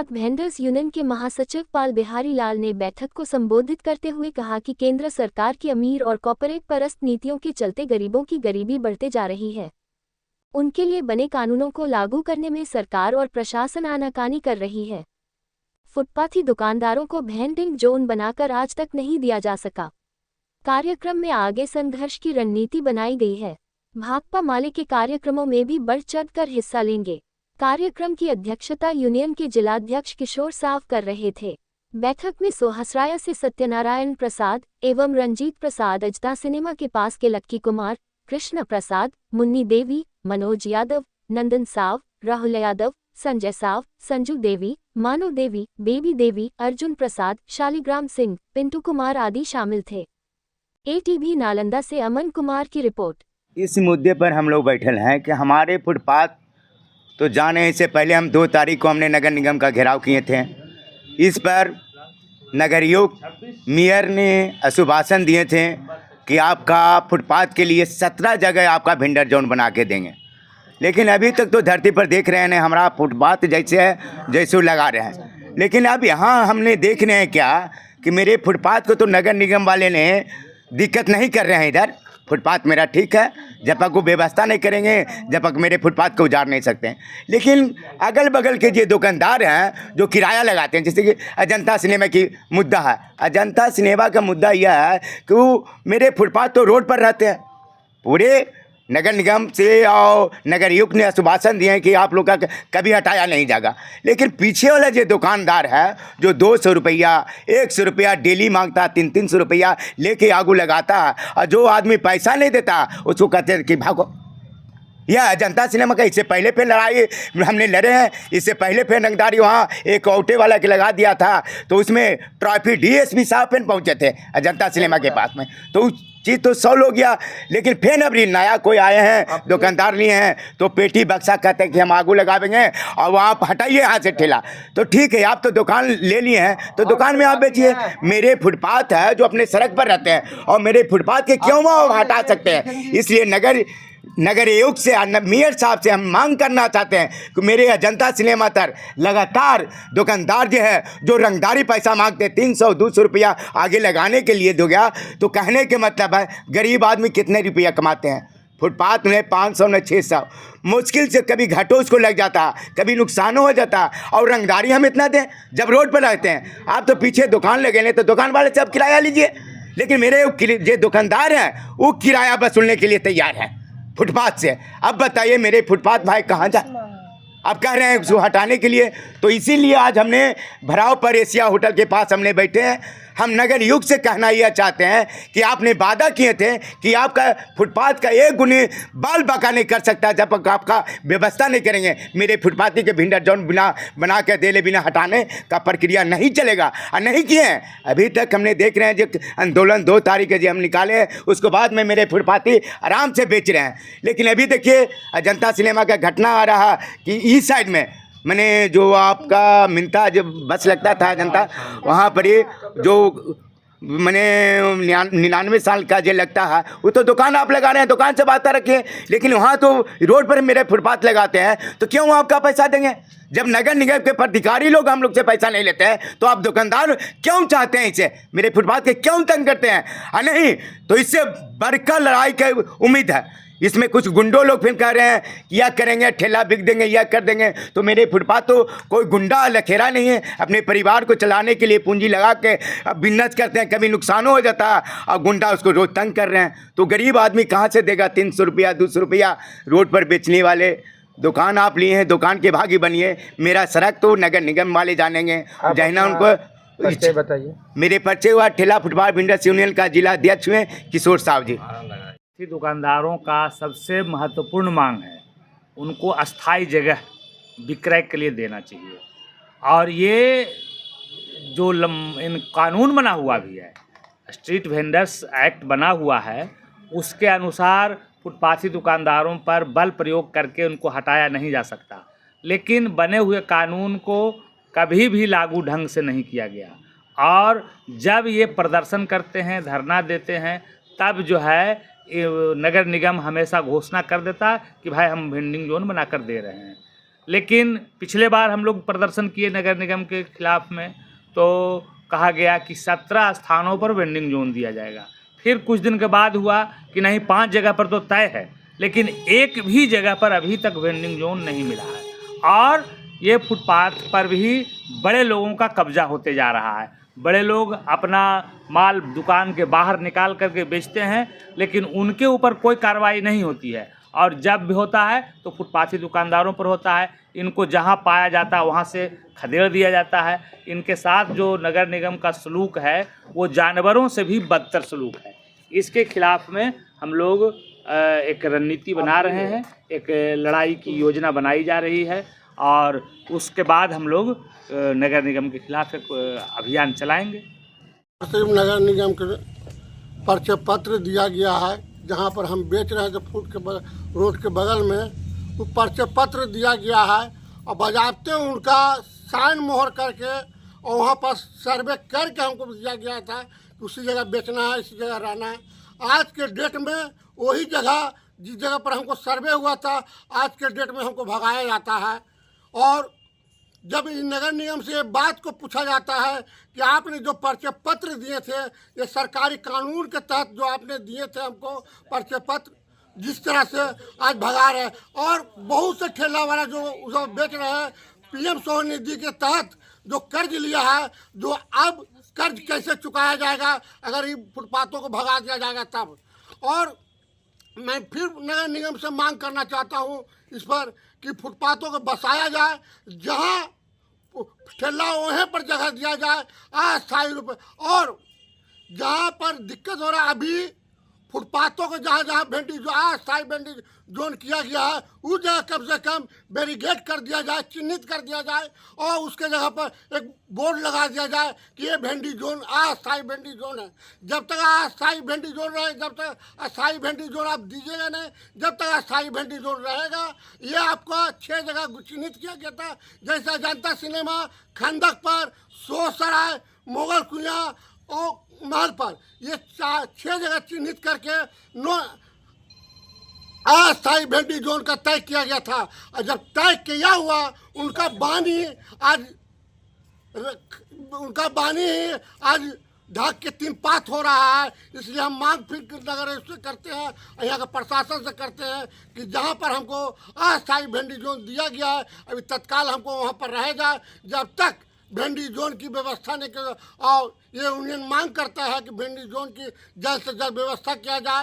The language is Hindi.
फुटपाथ वेंडर्स यूनियन के महासचिव पाल बिहारी लाल ने बैठक को संबोधित करते हुए कहा कि केंद्र सरकार की अमीर और कॉर्पोरेट परस्त नीतियों के चलते गरीबों की गरीबी बढ़ते जा रही है। उनके लिए बने कानूनों को लागू करने में सरकार और प्रशासन आनाकानी कर रही है। फुटपाथी दुकानदारों को वेंडिंग जोन बनाकर आज तक नहीं दिया जा सका। कार्यक्रम में आगे संघर्ष की रणनीति बनाई गई है। भाकपा माले के कार्यक्रमों में भी बढ़ चढ़कर हिस्सा लेंगे। कार्यक्रम की अध्यक्षता यूनियन के जिलाध्यक्ष किशोर साव कर रहे थे। बैठक में सोहसराया से सत्यनारायण प्रसाद एवं रंजीत प्रसाद, अजता सिनेमा के पास के लक्की कुमार, कृष्ण प्रसाद, मुन्नी देवी, मनोज यादव, नंदन साव, राहुल यादव, संजय साव, संजू देवी, मानो देवी, बेबी देवी, अर्जुन प्रसाद, शालिग्राम सिंह, पिंटू कुमार आदि शामिल थे। एटीवी नालंदा से अमन कुमार की रिपोर्ट। इस मुद्दे पर हम लोग बैठे हैं कि हमारे फुटपाथ तो जाने इससे पहले हम 2 तारीख को हमने नगर निगम का घेराव किए थे। इस पर नगरयोग मेयर ने आश्वासन दिए थे कि आपका फुटपाथ के लिए 17 जगह आपका वेंडर जोन बना के देंगे, लेकिन अभी तक तो धरती पर देख रहे हैं हमारा फुटपाथ जैसे है जैसे लगा रहे हैं। लेकिन अब यहाँ हमने देख रहे हैं क्या कि मेरे फुटपाथ को तो नगर निगम वाले ने दिक्कत नहीं कर रहे हैं। इधर फुटपाथ मेरा ठीक है, जब तक वो व्यवस्था नहीं करेंगे जब तक मेरे फुटपाथ को उजाड़ नहीं सकते हैं। लेकिन अगल बगल के जो दुकानदार हैं जो किराया लगाते हैं, जैसे कि अजंता सिनेमा की मुद्दा है। अजंता सिनेमा का मुद्दा यह है कि वो मेरे फुटपाथ तो रोड पर रहते हैं। पूरे नगर निगम से और नगर युक्त ने आश्वासन दिए हैं कि आप लोग का कभी हटाया नहीं जाएगा, लेकिन पीछे वाला जो दुकानदार है जो 200 रुपया 100 रुपया डेली मांगता, 300 रुपया लेके आगू लगाता है, और जो आदमी पैसा नहीं देता उसको कहते हैं कि भागो। यह जनता सिनेमा का इससे पहले फिर लड़ाई हमने लड़े हैं। इससे पहले फिर रंगदारी वहाँ एक ऑटे वाला के लगा दिया था, तो उसमें ट्रॉफी डीएसपी साहब फिर पहुँचे थे जनता सिनेमा के पास में, तो उस चीज़ तो सॉल्व हो गया। लेकिन फिर अब नया कोई आए हैं दुकानदार लिए हैं तो पेटी बक्सा कहते हैं कि हम आगू लगाएंगे और वहाँ हटाइए यहाँ से ठेला। तो ठीक है, आप तो दुकान ले लिए हैं तो दुकान में आप बेचिए। मेरे फुटपाथ है जो अपने सड़क पर रहते हैं और मेरे फुटपाथ के क्यों वो हटा सकते हैं। इसलिए नगर आयोग से मेयर साहब से हम मांग करना चाहते हैं कि मेरे अजंता सिनेमा तर लगातार दुकानदार जो है जो रंगदारी पैसा मांगते हैं 300-200 रुपया आगे लगाने के लिए दो गया, तो कहने के मतलब है गरीब आदमी कितने रुपया कमाते हैं। फुटपाथ में 500 न 600 मुश्किल से कभी घाटो उसको लग जाता, कभी नुकसान हो जाता, और रंगदारी हम इतना दें जब रोड पर रहते हैं। आप तो पीछे दुकान लगे नहीं तो दुकान वाले से आप किराया लीजिए, लेकिन मेरे जो दुकानदार हैं वो किराया वसूलने के लिए तैयार हैं फुटपाथ से। अब बताइए मेरे फुटपाथ भाई कहाँ जा, अब कह रहे हैं उसको हटाने के लिए। तो इसीलिए आज हमने भराव पर एशिया होटल के पास हमने बैठे हैं। हम नगर युग से कहना यह चाहते हैं कि आपने वादा किए थे कि आपका फुटपाथ का एक गुनी बाल बाका नहीं कर सकता जब तक आपका व्यवस्था नहीं करेंगे। मेरे फुटपाथी के वेंडर जोन बिना बना के देले बिना हटाने का प्रक्रिया नहीं चलेगा, और नहीं किए हैं। अभी तक हमने देख रहे हैं जो आंदोलन 2 तारीख जो हम निकाले हैं उसके बाद में मेरे फुटपाथी आराम से बेच रहे हैं। लेकिन अभी देखिए जनता सिनेमा का घटना आ रहा कि इस साइड में मैंने जो आपका मिनता जब बस लगता था जनता वहाँ पर ही जो मैंने 99 साल का जो लगता है वो तो दुकान आप लगा रहे हैं, दुकान से बात रखिए। लेकिन वहाँ तो रोड पर मेरे फुटपाथ लगाते हैं तो क्यों आपका पैसा देंगे। जब नगर निगम के अधिकारी लोग हम लोग से पैसा नहीं लेते हैं तो आप दुकानदार क्यों चाहते हैं इसे मेरे फुटपाथ के क्यों तंग करते हैं। नहीं तो इससे बढ़कर लड़ाई की उम्मीद है। इसमें कुछ गुंडों लोग फिर कह रहे हैं यह करेंगे, ठेला बिक देंगे, यह कर देंगे। तो मेरे फुटपाथ तो कोई गुंडा लखेरा नहीं है, अपने परिवार को चलाने के लिए पूंजी लगा के बिजनेस करते हैं, कभी नुकसान हो जाता है और गुंडा उसको रोज़ तंग कर रहे हैं। तो गरीब आदमी कहाँ से देगा 300 रुपया 200 रुपया रोड पर बेचने वाले। दुकान आप लिए हैं, दुकान के भागी बनिए। मेरा सड़क तो नगर निगम वाले जानेंगे, जहना उनको बताइए। मेरे पर्चे हुआ ठेला फुटपाथ वेंडर्स यूनियन का जिला अध्यक्ष हुए किशोर साहब जी। दुकानदारों का सबसे महत्वपूर्ण मांग है उनको अस्थाई जगह विक्रय के लिए देना चाहिए। और ये जो इन कानून बना हुआ भी है, स्ट्रीट वेंडर्स एक्ट बना हुआ है, उसके अनुसार फुटपाथी दुकानदारों पर बल प्रयोग करके उनको हटाया नहीं जा सकता। लेकिन बने हुए कानून को कभी भी लागू ढंग से नहीं किया गया, और जब ये प्रदर्शन करते हैं, धरना देते हैं, तब जो है नगर निगम हमेशा घोषणा कर देता कि भाई हम वेंडिंग जोन बनाकर दे रहे हैं। लेकिन पिछले बार हम लोग प्रदर्शन किए नगर निगम के खिलाफ में, तो कहा गया कि 17 स्थानों पर वेंडिंग जोन दिया जाएगा। फिर कुछ दिन के बाद हुआ कि नहीं 5 जगह पर तो तय है, लेकिन एक भी जगह पर अभी तक वेंडिंग जोन नहीं मिला है। और ये फुटपाथ पर भी बड़े लोगों का कब्जा होते जा रहा है। बड़े लोग अपना माल दुकान के बाहर निकाल करके बेचते हैं, लेकिन उनके ऊपर कोई कार्रवाई नहीं होती है। और जब भी होता है तो फुटपाथी दुकानदारों पर होता है। इनको जहां पाया जाता है वहां से खदेड़ दिया जाता है। इनके साथ जो नगर निगम का सलूक है वो जानवरों से भी बदतर सलूक है। इसके खिलाफ में हम लोग एक रणनीति बना रहे हैं, एक लड़ाई की योजना बनाई जा रही है, और उसके बाद हम लोग नगर निगम के खिलाफ एक अभियान चलाएंगे। सिर्फ नगर निगम के परिचय पत्र दिया गया है, जहां पर हम बेच रहे हैं जो फूट के रोड के बगल में वो परिचय पत्र दिया गया है, और बजाते उनका साइन मोहर करके और वहाँ पर सर्वे करके हमको दिया गया था कि उसी जगह बेचना है, इसी जगह रहना है। आज के डेट में वही जगह जिस जगह पर हमको सर्वे हुआ था, आज के डेट में हमको भगाया जाता है। और जब इन नगर निगम से ये बात को पूछा जाता है कि आपने जो परिचय पत्र दिए थे, ये सरकारी कानून के तहत जो आपने दिए थे हमको परिचय पत्र, जिस तरह से आज भगा रहे हैं। और बहुत से ठेला वाला जो बेच रहे हैं, पीएम स्वनिधि के तहत जो कर्ज लिया है, जो अब कर्ज कैसे चुकाया जाएगा अगर ये फुटपाथों को भगा दिया जाएगा तब। और मैं फिर नगर निगम से मांग करना चाहता हूँ इस पर कि फुटपाथों को बसाया जाए, जहाँ ठेला वहीं पर जगह दिया जाए अस्थायी रूप में। और जहाँ पर दिक्कत हो रहा है अभी फुटपाथों को जहाँ जहाँ वेंडिंग जो अस्थायी वेंडिंग जोन किया गया है, उस जगह कम से कम बैरिकेड कर दिया जाए, चिन्हित कर दिया जाए, और उसके जगह पर एक बोर्ड लगा दिया जाए कि ये वेंडिंग जोन अस्थायी वेंडिंग जोन है। जब तक अस्थायी वेंडिंग जोन रहे, जब तक अस्थायी वेंडिंग जोन आप दीजिएगा नहीं, जब तक अस्थायी वेंडिंग जोन रहेगा। ये आपको 6 जगह चिन्हित किया गया था, जैसा जनता सिनेमा, खंडक पर, सोसराय, मुगल कुइयाँ और महल पर, ये 6 जगह चिन्हित करके अस्थायी वेंडिंग जोन का तय किया गया था। और जब तय किया हुआ, उनका बानी आज ढाक के 3 पात हो रहा है। इसलिए हम मांग फिर नगर से करते हैं, यहाँ के प्रशासन से करते हैं कि जहाँ पर हमको अस्थायी वेंडिंग जोन दिया गया है, अभी तत्काल हमको वहाँ पर रह जाए जब तक वेंडिंग जोन की व्यवस्था नहीं कर। और ये यूनियन मांग करता है कि वेंडिंग जोन की जल्द से जल्द व्यवस्था किया जाए।